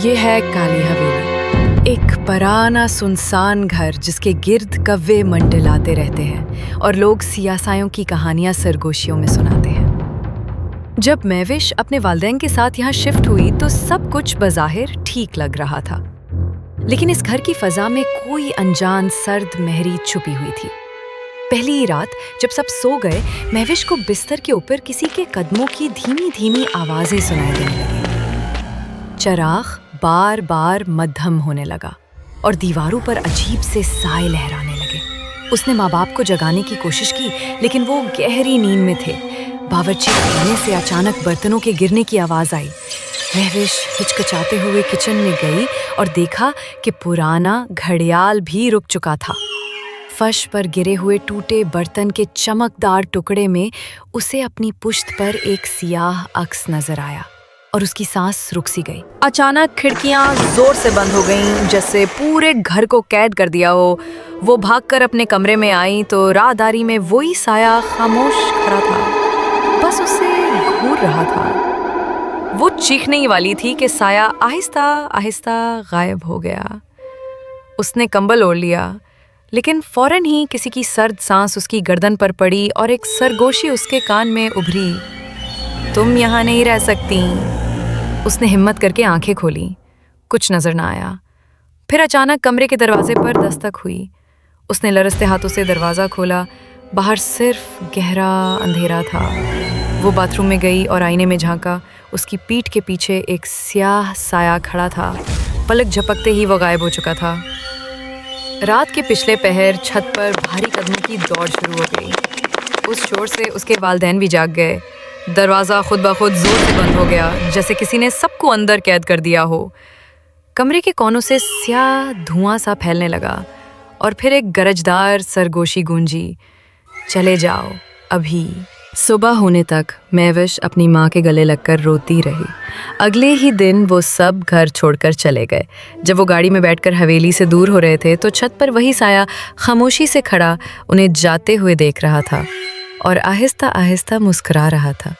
ये है काली हवेली, एक पुराना सुनसान घर जिसके गिर्द कव्वे मंडलाते रहते हैं और लोग सियासायों की कहानियां सरगोशियों में सुनाते हैं। जब महविश अपने वालिदैन के साथ यहाँ शिफ्ट हुई तो सब कुछ बज़ाहिर ठीक लग रहा था, लेकिन इस घर की फजा में कोई अनजान सर्द महरी छुपी हुई थी। पहली ही रात जब सब सो गए, महविश को बिस्तर के ऊपर किसी के कदमों की धीमी धीमी आवाजें सुनाई देने लगी। चराग बार बार मद्धम होने लगा और दीवारों पर अजीब से साए लहराने लगे। उसने माँ बाप को जगाने की कोशिश की, लेकिन वो गहरी नींद में थे। बावर्ची खाने से अचानक बर्तनों के गिरने की आवाज आई। महविश हिचकिचाते हुए किचन में गई और देखा कि पुराना घड़ियाल भी रुक चुका था। फर्श पर गिरे हुए टूटे बर्तन के चमकदार टुकड़े में उसे अपनी पुश्त पर एक सियाह अक्स नजर आया और उसकी सांस रुक सी गई। अचानक खिड़कियां जोर से बंद हो गईं, जैसे पूरे घर को कैद कर दिया हो। वो भागकर अपने कमरे में आई तो राहदारी में वही साया खामोश खड़ा था, बस उसे घूर रहा था। वो चीखने ही वाली थी कि साया आहिस्ता आहिस्ता गायब हो गया। उसने कंबल ओढ़ लिया, लेकिन फौरन ही किसी की सर्द सांस उसकी गर्दन पर पड़ी और एक सरगोशी उसके कान में उभरी। तुम यहाँ नहीं रह सकती। उसने हिम्मत करके आंखें खोली, कुछ नजर ना आया। फिर अचानक कमरे के दरवाजे पर दस्तक हुई। उसने लरसते हाथों से दरवाज़ा खोला। बाहर सिर्फ गहरा अंधेरा था। वो बाथरूम में गई और आईने में झांका। उसकी पीठ के पीछे एक स्याह साया खड़ा था। पलक झपकते ही वो गायब हो चुका था। रात के पिछले पहर छत पर भारी कदमों की दौड़ शुरू हो गई। उस शोर से उसके वालिदैन भी जाग गए। दरवाज़ा खुद ब खुद जोर से बंद हो गया, जैसे किसी ने सबको अंदर कैद कर दिया हो। कमरे के कोनों से स्याह धुआं सा फैलने लगा और फिर एक गरजदार सरगोशी गूंजी, चले जाओ अभी। सुबह होने तक महविश अपनी माँ के गले लगकर रोती रही। अगले ही दिन वो सब घर छोड़कर चले गए। जब वो गाड़ी में बैठकर हवेली से दूर हो रहे थे तो छत पर वही साया खामोशी से खड़ा उन्हें जाते हुए देख रहा था और आहिस्ता आहिस्ता मुस्कुरा रहा था।